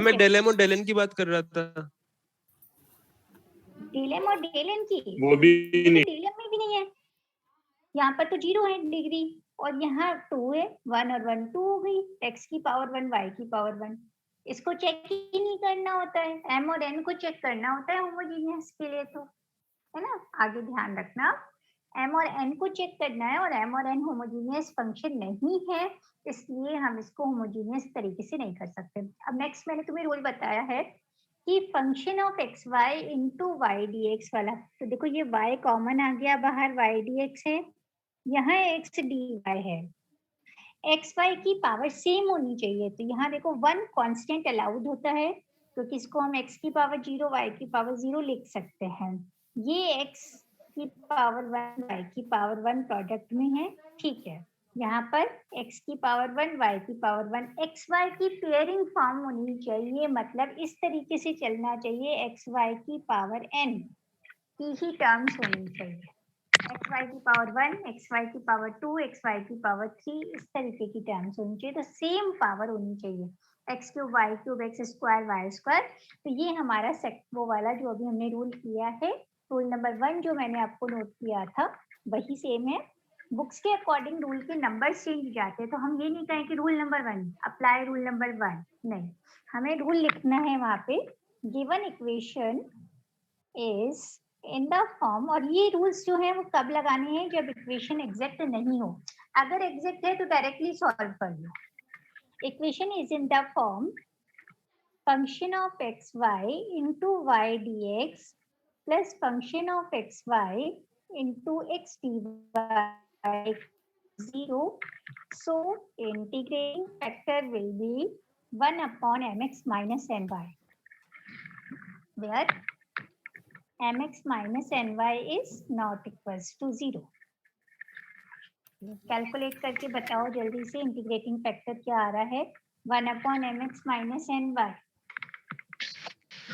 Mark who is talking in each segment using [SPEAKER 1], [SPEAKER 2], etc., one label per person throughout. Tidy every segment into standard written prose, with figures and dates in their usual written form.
[SPEAKER 1] मैं डेलेम और डेलन की बात कर रहा था।
[SPEAKER 2] डेलेम और डेलन की
[SPEAKER 3] वो भी नहीं,
[SPEAKER 2] डेलेम में भी नहीं है, यहाँ पर तो 0 है डिग्री और यहाँ 2 है, 1 और 1 2 हो गई, x की पावर 1 y की पावर 1। इसको चेक ही नहीं करना होता है, m और n को चेक करना होता है होमोजेनियस के लिए, तो है ना। आगे ध्यान रखना, m और n को चेक करना है और m और n होमोजेनियस फंक्शन नहीं है, इसलिए हम इसको होमोजेनियस तरीके से नहीं कर सकते। अब नेक्स्ट मैंने तुम्हें रूल बताया है कि function of X Y into Y D X वाला, तो देखो ये y कॉमन आ गया बाहर, वाई डी एक्स है, यहाँ एक्स डी वाई है, एक्स वाई की पावर सेम होनी चाहिए, तो यहाँ देखो 1 कांस्टेंट अलाउड होता है, क्योंकि इसको हम x की पावर 0 y की पावर 0 लिख सकते हैं। ये x की पावर 1 y की पावर 1 प्रोडक्ट में है, ठीक है। यहाँ पर x की पावर 1 y की पावर 1, एक्स वाई की पेयरिंग फॉर्म होनी चाहिए, मतलब इस तरीके से चलना चाहिए, एक्स वाई की पावर n की ही टर्म्स होनी चाहिए, एक्स वाई की पावर 1, एक्स वाई की पावर 2, एक्स वाई की पावर 3, इस तरीके की टर्म्स होनी चाहिए, तो सेम पावर होनी चाहिए, X cube Y cube X square Y square. तो ये हमारा वो वाला जो अभी हमने रूल किया है, रूल नंबर 1 जो मैंने आपको नोट किया था वही सेम है। बुक्स के अकॉर्डिंग रूल के नंबर चेंज जाते हैं, तो हम ये नहीं कहें कि rule number 1 apply rule number 1, नहीं, हमें रूल लिखना है वहां पे, given equation is in the form, और ये रूल्स जो है वो कब लगाने हैं, जब इक्वेशन एग्जैक्ट नहीं हो, अगर एग्जैक्ट है तो डायरेक्टली सॉल्व कर लो। Equation is in the form function of X Y into Y D X plus function of X Y into X D Y 0, so integrating factor will be 1 upon mx minus ny, where mx minus ny is not equals to 0. Calculate करके बताओ जल्दी से, integrating factor क्या आ रहा है, 1 upon mx minus ny,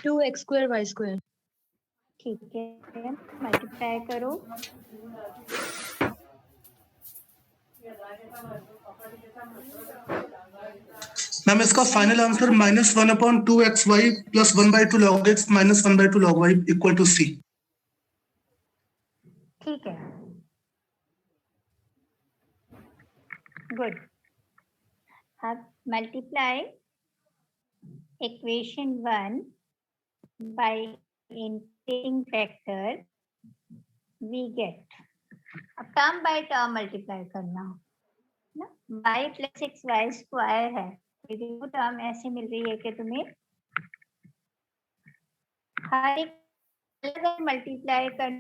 [SPEAKER 4] 2x square y square।
[SPEAKER 2] ठीक है, multiply करो,
[SPEAKER 5] मैम इसका final answer -1 upon 2xy plus 1/2 log x minus 1/2 log y equal to c।
[SPEAKER 2] ठीक है, गुड। अब multiply equation 1 by integrating factor we get, अब term by term multiply करना ना, y plus X Y square है, तो term ऐसे मिल रही है कि तुम्हें हर एक अलग मल्टीप्लाई कर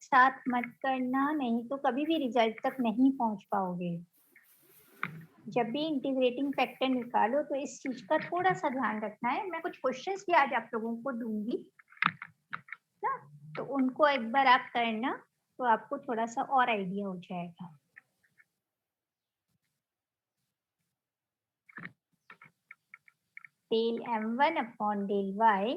[SPEAKER 2] साथ मत करना, नहीं तो कभी भी रिजल्ट तक नहीं पहुंच पाओगे। जब भी इंटीग्रेटिंग फैक्टर निकालो तो इस चीज का थोड़ा सा ध्यान रखना है। मैं कुछ क्वेश्चंस भी आज आप लोगों को दूंगी ना, तो उनको एक बार आप करना तो आपको थोड़ा सा और आइडिया हो जाएगा। Del m1 upon del y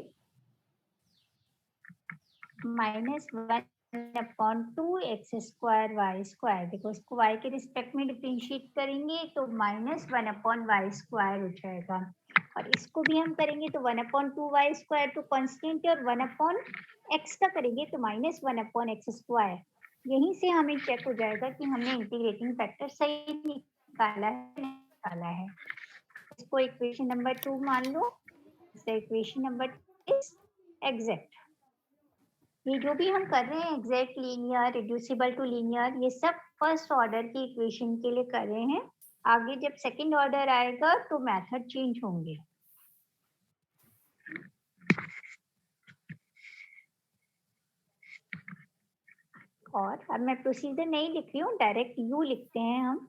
[SPEAKER 2] minus 1 upon 2x square Y square, देखो इसको y के रिस्पेक्ट में डिफरेंशिएट करेंगे तो -1 अपॉन वाई स्क्वायर हो जाएगा, और इसको भी हम करेंगे तो 1 अपॉन 2 वाई स्क्वायर तो कॉन्स्टेंट है, और 1 अपॉन एक्स का करेंगे तो -1 अपॉन एक्स स्क्वायर। यहीं से हमें चेक हो जाएगा कि हमने इंटीग्रेटिंग फैक्टर सही निकाला है। इसको इक्वेशन नंबर 2 मान लो, इक्वेशन नंबर इज एग्जैक्ट। ये जो भी हम कर रहे हैं exact, linear, reducible to linear, ये सब फर्स्ट ऑर्डर की इक्वेशन के लिए कर रहे हैं। आगे जब सेकंड ऑर्डर आएगा तो मेथड चेंज होंगे। और अब मैं प्रोसीजर नहीं लिख रही हूँ, डायरेक्ट यू लिखते हैं हम।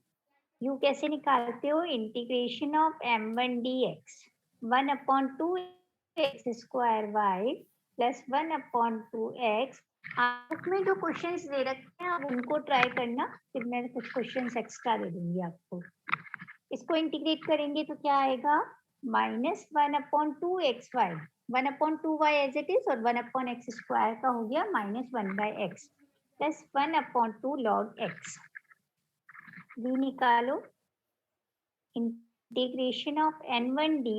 [SPEAKER 2] यू कैसे निकालते हो, integration of m1 dx 1 upon 2x square y plus 1 upon 2x। Book में जो क्वेश्चंस दे रखे हैं आप उनको ट्राई करना, फिर मैं कुछ क्वेश्चंस एक्स्ट्रा दे दूंगी आपको। इसको इंटीग्रेट करेंगे तो क्या आएगा, -1 upon 2xy, 1 upon 2y as it is, और 1 अपॉन x स्क्वायर का हो गया -1/x plus 1 upon 2 log x। v निकालो, integration of n1 dy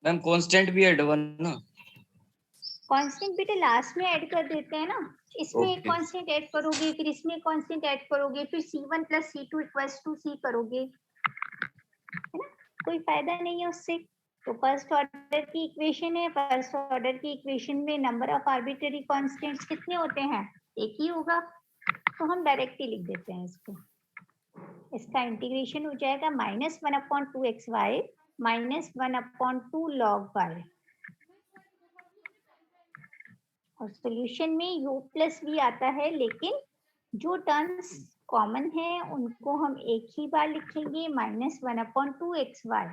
[SPEAKER 3] ma'am constant भी ऐड वन ना।
[SPEAKER 2] कांस्टेंट बेटा लास्ट में ऐड कर देते हैं ना, इसमें एक
[SPEAKER 3] Okay.
[SPEAKER 2] कांस्टेंट ऐड करोगे, फिर इसमें कांस्टेंट ऐड करोगे, फिर C1 + C2 = C करोगे, है ना, कोई फायदा नहीं है उससे। तो फर्स्ट ऑर्डर की इक्वेशन है, फर्स्ट ऑर्डर की इक्वेशन में नंबर ऑफ आर्बिट्ररी कांस्टेंट्स कितने होते हैं, एक ही होगा, तो हम डायरेक्ट ही लिख देते हैं इसको। इसका इंटीग्रेशन हो जाएगा -1/2xy -1/2 log y, और सॉल्यूशन में u + v आता है, लेकिन जो टर्म्स कॉमन है उनको हम एक ही बार लिखेंगे, -1/2xy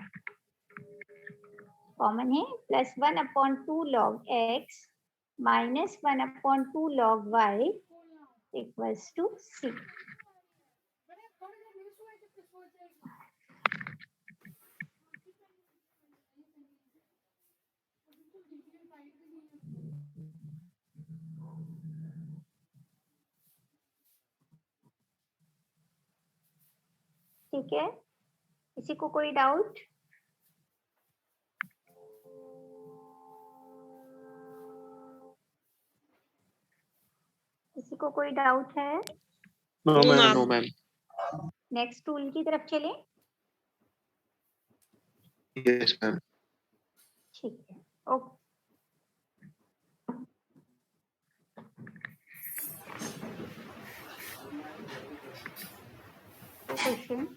[SPEAKER 2] कॉमन है, +1/2 log x -1/2 log y = c। ठीक है, किसी को कोई डाउट? किसी को कोई डाउट है?
[SPEAKER 1] No ma'am, no ma'am.
[SPEAKER 2] Next tool की तरफ चलें।
[SPEAKER 1] Yes ma'am.
[SPEAKER 2] ठीक है, okay. Question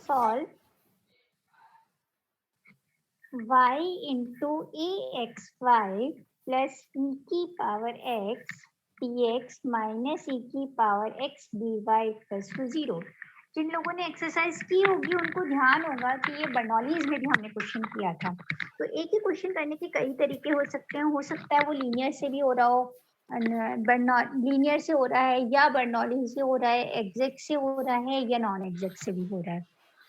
[SPEAKER 2] solve y into axy plus e की power x dx minus e की पावर x dy = 0। जिन लोगों ने एक्सरसाइज की होगी उनको ध्यान होगा कि ये बर्नौलीज में भी हमने क्वेश्चन किया था। तो एक ही क्वेश्चन करने के कई तरीके हो सकते हैं, हो सकता है वो लीनियर से भी हो रहा हो, लीनियर से हो रहा है, या बर्नौली से हो रहा है, एग्जैक्ट से हो रहा है, या नॉन एग्जैक्ट से भी हो रहा है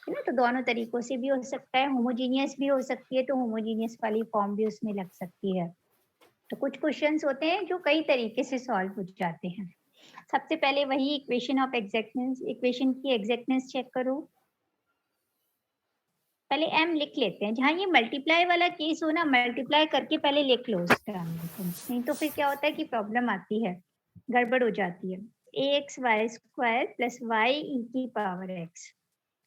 [SPEAKER 2] ना, तो दोनों तरीकों से भी हो सकता है। होमोजीनियस भी हो सकती है, तो होमोजीनियस वाली फॉर्म भी उसमें लग सकती है। तो कुछ क्वेश्चंस होते हैं जो कई तरीके से सॉल्व हो जाते हैं। सबसे पहले वही इक्वेशन ऑफ एग्जैक्टनेस, इक्वेशन की एग्जैक्टनेस चेक करो। पहले m लिख लेते हैं, जहां ये मल्टीप्लाई वाला केस हो ना, मल्टीप्लाई करके पहले लिख लो उस टर्म को, नहीं तो फिर क्या होता है कि प्रॉब्लम आती है, गड़बड़ हो जाती है। ax² + y e की पावर x,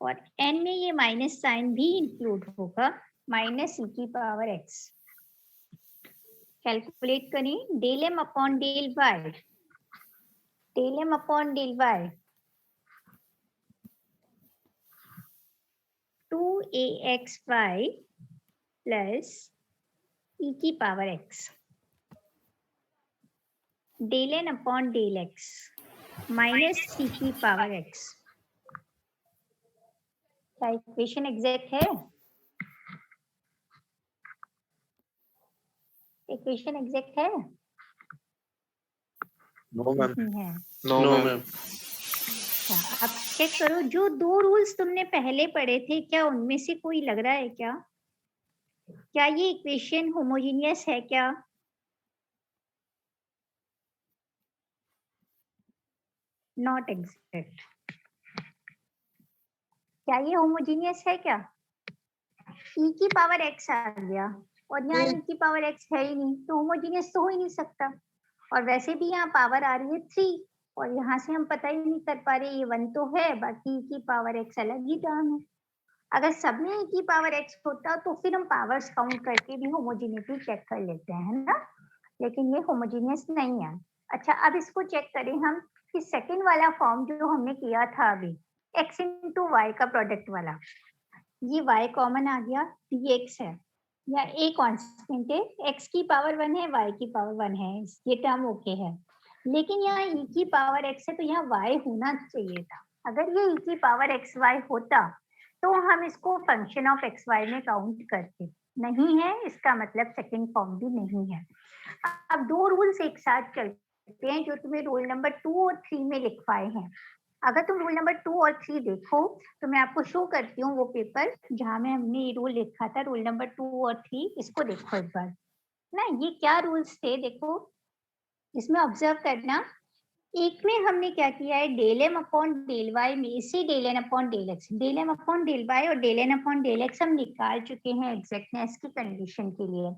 [SPEAKER 2] और n में ये माइनस साइन भी इंक्लूड होगा, -e की पावर x। कैलकुलेट करें, del m अपॉन del y, del m अपॉन del y 2axy plus e की पावर x, del n अपॉन del x माइनस c की पावर x। क्या इक्वेशन एग्जैक्ट है? इक्वेशन एग्जैक्ट है?
[SPEAKER 1] No ma'am.
[SPEAKER 2] नहीं है।
[SPEAKER 1] No ma'am.
[SPEAKER 2] अब चेक करो, जो दो रूल्स तुमने पहले पढ़े थे, क्या उनमें से कोई लग रहा है क्या? क्या ये इक्वेशन होमोजीनियस है क्या? Not exact. क्या ये होमोजीनियस है क्या? e की पावर x आ गया और यहाँ e की पावर x है ही नहीं, तो होमोजीनियस तो हो ही नहीं सकता। और वैसे भी यहाँ पावर आ रही है 3, और यहाँ से हम पता ही नहीं कर पा रहे, ये 1 तो है, बाकी e की पावर x अलग ही टर्म है। अगर सब में e की पावर x होता तो फिर हम पावर्स काउंट करके भी होमोजीनिटी चेक कर लेते हैं, है ना, लेकिन ये होमोजीनियस नहीं है। अच्छा, अब इसको चेक करें हम कि सेकंड वाला फॉर्म जो हमने किया था अभी, x into y का प्रोडक्ट वाला, ये y कॉमन आ गया, dx है, या a कांस्टेंट है, x की पावर 1 है, y की पावर 1 है, ये टर्म ओके है। लेकिन यहाँ e की पावर x है, तो यहाँ y होना चाहिए था। अगर ये e की पावर xy होता तो हम इसको फंक्शन ऑफ xy में काउंट करते, नहीं है, इसका मतलब सेकंड फॉर्म भी नहीं है। अब दो रूल्स एक साथ चलते हैं जो तुम्हें रोल नंबर 2 और 3 में लिखवाए हैं। अगर तुम रोल नंबर 2 और 3 देखो तो मैं आपको शो करती हूँ वो पेपर जहाँ में हमने ये रूल लिखा था, रोल नंबर 2 और 3, इसको देखो एक बार ना, ये क्या रूल्स थे देखो, इसमें ऑब्जर्व करना। एक में हमने क्या किया है, del M upon del Y में से del N upon del X, del M upon del Y और del N upon del X हम निकाल चुके हैं एग्जैक्टनेस की कंडीशन के लिए।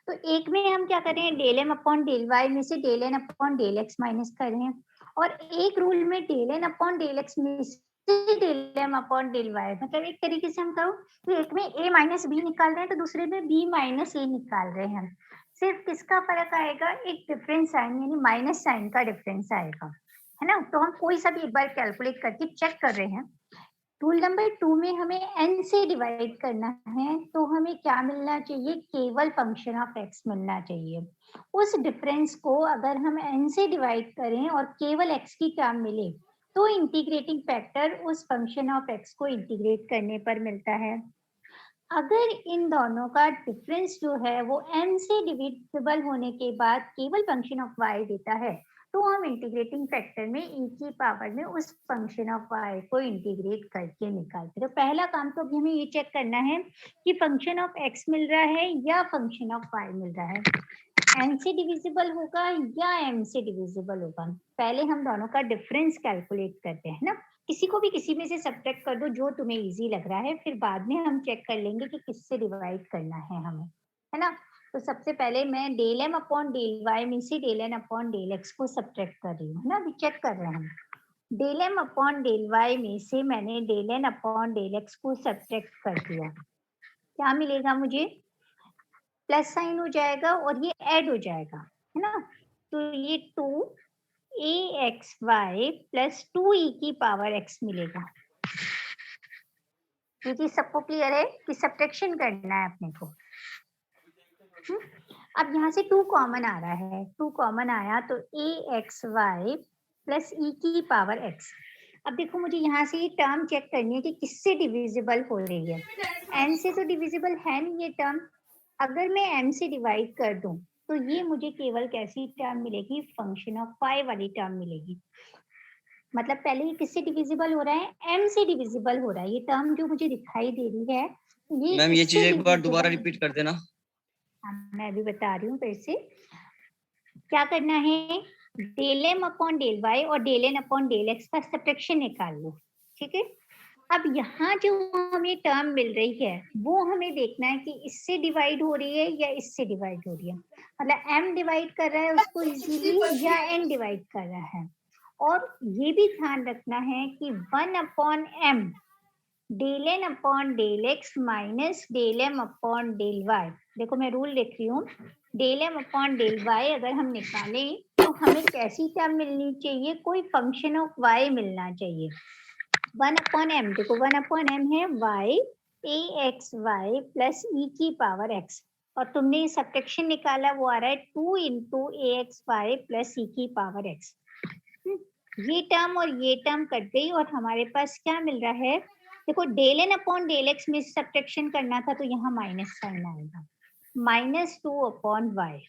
[SPEAKER 2] तो एक में हम क्या कर रहे हैं, del M upon del Y में से del N upon del X minus कर रहे हैं, और एक रूल में del N upon del X में से del M upon del Y, मतलब एक तरीके से हम कहो कि एक में a माइनस बी निकाल रहे हैं तो दूसरे में b माइनस ए निकाल रहे हैं। सिर्फ किसका फर्क आएगा, एक डिफरेंस साइन यानी माइनस साइन का डिफरेंस आएगा, है ना। तो हम कोई सा भी एक बार कैलकुलेट करके चेक कर रहे हैं। रूल नंबर 2 में हमें n से डिवाइड करना है, तो हमें क्या मिलना चाहिए, केवल फंक्शन ऑफ x मिलना चाहिए। उस डिफरेंस को अगर हम n से डिवाइड करें और केवल x की टर्म मिले तो इंटीग्रेटिंग फैक्टर उस फंक्शन ऑफ x को इंटीग्रेट करने पर मिलता है। अगर इन दोनों का डिफरेंस जो है वो m से डिविजिबल होने के बाद केवल फंक्शन ऑफ y देता है, तो हम इंटीग्रेटिंग फैक्टर में e की पावर में उस फंक्शन ऑफ y को इंटीग्रेट करके निकालते हैं। तो पहला काम तो अभी हमें ये चेक करना है कि फंक्शन ऑफ x मिल रहा है या फंक्शन ऑफ y मिल रहा है, n से डिविजिबल होगा या m से डिविजिबल होगा। पहले हम दोनों का डिफरेंस कैलकुलेट करते हैं ना, किसी को भी किसी में से सब्ट्रैक्ट कर दो जो तुम्हें इजी लग रहा है, फिर बाद में हम चेक कर लेंगे कि किससे डिवाइड करना है हमें, है ना। तो सबसे पहले मैं del M upon del Y में से del N upon del X को सब्ट्रैक्ट कर रही हूँ, है ना। अभी चेक कर रहे हैं, del M upon del Y में से मैंने del N upon del X को सब्ट्रैक्ट कर दिया, क्या मिलेगा मुझे, प्लस साइन हो जाएगा और ये ऐड हो जाएगा, है ना। तो ये 2axy प्लस 2e की पावर x मिलेगा। क्योंकि सबको क्लियर है कि सब्ट्रैक्शन करना है अपने को। अब यहाँ से 2 कॉमन आ रहा है, 2 कॉमन आया तो axy प्लस e की पावर x। अब देखो मुझे यहाँ से ये टर्म चेक करनी है कि किससे डिविजिबल हो रही है। n से तो डिविजिबल है नहीं ये टर्म, अगर मैं m से डिवाइड कर दूं तो ये मुझे केवल कैसी टर्म मिलेगी, फंक्शन ऑफ y वाली टर्म मिलेगी। मतलब पहले ये किससे डिविजिबल हो रहा है, m से डिविजिबल हो रहा है। ये टर्म जो मुझे दिखाई दे रही है ये
[SPEAKER 3] मैम ये चीज एक बार
[SPEAKER 2] divisible
[SPEAKER 3] दोबारा
[SPEAKER 2] है।
[SPEAKER 3] रिपीट कर देना।
[SPEAKER 2] मैं अभी बता रही हूँ फिर से क्या करना है, del M upon del Y और del N upon del X का सब्ट्रैक्शन निकाल लो, ठीक है। अब यहाँ जो हमें टर्म मिल रही है वो हमें देखना है कि इससे डिवाइड हो रही है या इससे डिवाइड हो रही है, मतलब m डिवाइड कर रहा है उसको इजीली या n डिवाइड कर रहा है। और ये भी ध्यान रखना है कि 1 upon m del N upon del X minus del M upon del Y. देखो मैं रूल लिख रही हूँ, del M upon del Y अगर हम निकालें तो हमें कैसी टर्म मिलनी चाहिए, कोई फंक्शन ऑफ y मिलना चाहिए। 1 अपॉन m, देखो 1 अपॉन m है y axy प्लस e की पावर x, और तुमने सब्ट्रैक्शन निकाला वो आ रहा है 2 इंटू axy प्लस e की पावर x। ये टर्म और ये टर्म कट गई और हमारे पास क्या मिल रहा है, देखो del N upon del X में सब्ट्रैक्शन करना था तो यहाँ माइनस साइन आएगा, -2 अपॉन वाई।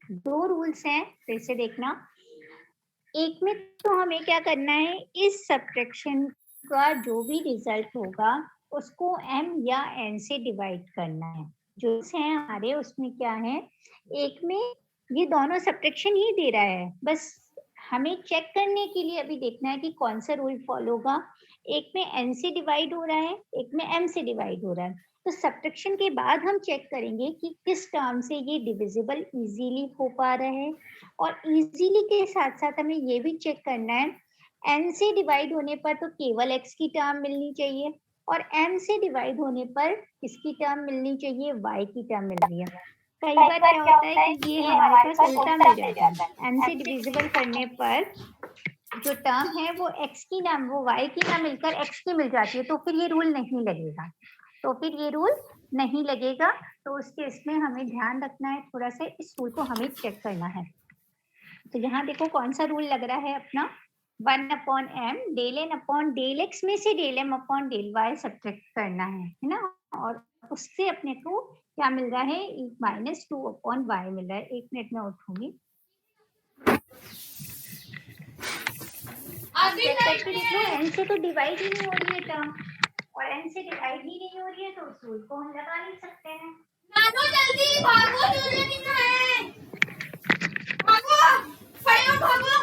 [SPEAKER 2] दो रूल्स हैं फिर से देखना, एक में तो हमें क्या करना है, इस सब्ट्रैक्शन का जो भी रिजल्ट होगा उसको m या n से डिवाइड करना है। जो है हमारे उसमें क्या है, एक में ये दोनों सब्ट्रैक्शन ही दे रहा है, बस हमें चेक करने के लिए अभी देखना है कि कौन सा रूल फॉलो होगा। एक में n से डिवाइड हो रहा है, एक में m से डिवाइड हो रहा है। तो सब्ट्रैक्शन के बाद हम चेक करेंगे कि किस टर्म से ये डिविजिबल इजीली हो पा रहा है, और इजीली के साथ साथ हमें ये भी चेक करना है n से डिवाइड होने पर तो केवल x की टर्म मिलनी चाहिए, और m से डिवाइड होने पर किसकी टर्म मिलनी चाहिए, y की टर्म मिल रही है। कई बार क्या होता है कि ये हमारे पास उल्टा मिल जाता है, m से डिविजिबल करने पर जो टर्म है वो x की ना, वो y की ना मिलकर x की मिल जाती है, तो फिर ये रूल नहीं लगेगा, तो उसके इसमें हमें ध्यान रखना है, थोड़ा सा इस रूल को हमें चेक करना है। तो यहाँ देखो कौन सा रूल लग रहा है अपना, 1 upon m del N upon del X में से del M upon del Y subtract करना है ना, और उससे अपने को क्या मिल रहा है, -2 अपॉन वाई मिल रहा है। 1 मिनट में उठूंगी, चेक करके देख लो, n से तो डिवाइड ही नहीं हो रही है टर्म, और n से डिवाइड ही नहीं हो रही है तो उस रूल को हम लगा नहीं सकते हैं।
[SPEAKER 4] नानो जल्दी भागो, जल्दी कितना है, भागो, खड़े हो भागो,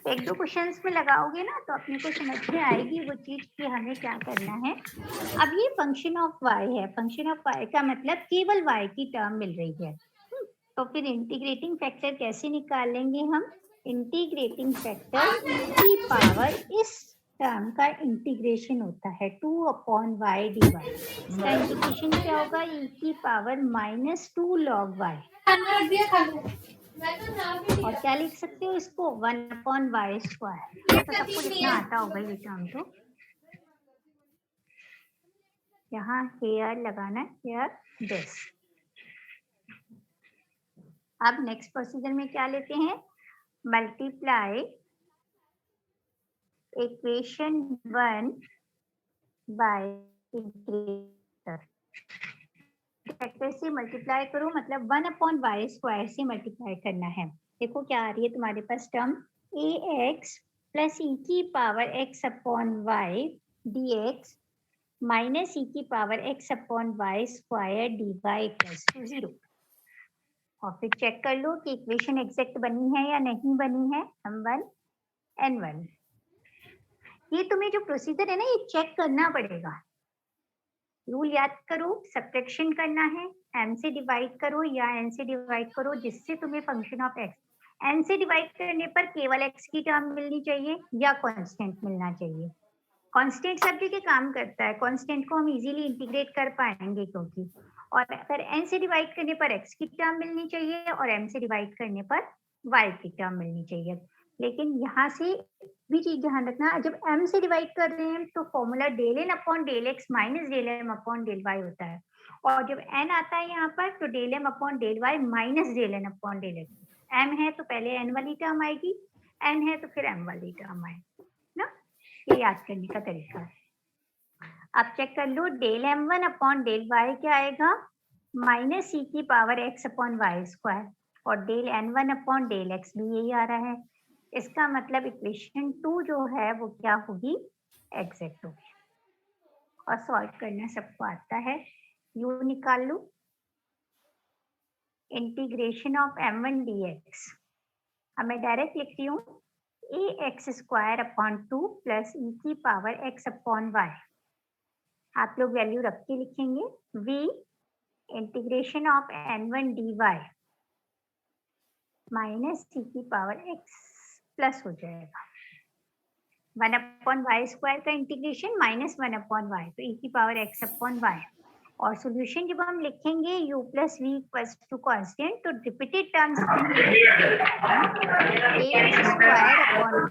[SPEAKER 2] एक दो क्वेश्चंस में लगाओगे ना तो अपने को समझ में आएगी वो चीज कि हमें क्या करना है। अब ये फंक्शन ऑफ y है, फंक्शन ऑफ y का मतलब केवल y की टर्म मिल रही है। तो फिर इंटीग्रेटिंग फैक्टर कैसे निकालेंगे हम? इंटीग्रेटिंग फैक्टर की पावर इस टर्म का इंटीग्रेशन होता है 2/y dy। इसका इंटीग्रेशन क्या होगा? e की पावर -2 log y। और क्या लिख सकते हो इसको? 1/y square. तो सबको लिखना आता होगा ये टर्म। तो यहाँ हेयर लगाना है, हेयर दिस। अब नेक्स्ट प्रोसीजर में क्या लेते हैं? Multiply equation 1 by integrator. Factor से मल्टीप्लाई करो मतलब 1/y स्क्वायर से मल्टीप्लाई करना है। देखो क्या आ रही है तुम्हारे पास टर्म? ax प्लस e की power x/y dx minus e की पावर x/y स्क्वायर dy = 0। और फिर चेक कर लो कि इक्वेशन एग्जैक्ट बनी है या नहीं बनी है। m1 n1। ये तुम्हें जो प्रोसीजर है ना ये चेक करना पड़ेगा। रूल याद करो, सब्ट्रैक्शन करना है, m से डिवाइड करो या n से डिवाइड करो जिससे तुम्हें फंक्शन ऑफ x। n से डिवाइड करने पर केवल x की टर्म मिलनी चाहिए या कांस्टेंट मिलना चाहिए। कांस्टेंट सब जगह काम करता है, कांस्टेंट को हम इजीली इंटीग्रेट कर पाएंगे क्योंकि। और अगर n से डिवाइड करने पर x की टर्म मिलनी चाहिए और m से डिवाइड करने पर y की टर्म मिलनी चाहिए। लेकिन यहाँ से भी चीज ध्यान रखना, जब m से डिवाइड कर रहे हैं तो फॉर्मूला del n अपॉन del x minus del m अपॉन del y होता है। और जब n आता है यहाँ पर तो del m अपॉन del y minus del n अपॉन del x। m है तो पहले n वाली टर्म आएगी, n है तो फिर m वाली टर्म आएगी ना। ये याद करने का तरीका है। अब चेक कर लो, del m1 upon del y क्या आएगा? माइनस e की पावर x अपॉन y स्क्वायर। और del n1 upon del x भी यही आ रहा है। इसका मतलब इक्वेशन 2 जो है वो क्या होगी? एग्जैक्ट होगी। और सॉल्व करना सबको आता है, यू निकाल लो। इंटीग्रेशन ऑफ m1 dx अब मैं डायरेक्ट लिख रही हूँ ax² अपॉन 2 प्लस e की पावर x अपॉन y। आप लोग वैल्यू रख के लिखेंगे v integration of n1 dy minus e की पावर x प्लस हो जाएगा 1/y स्क्वायर का इंटीग्रेशन माइनस 1/y तो e की पावर x अपॉन y। और सॉल्यूशन जब हम लिखेंगे u plus v equals to constant तो रिपीटेड टर्म्स ax² अपॉन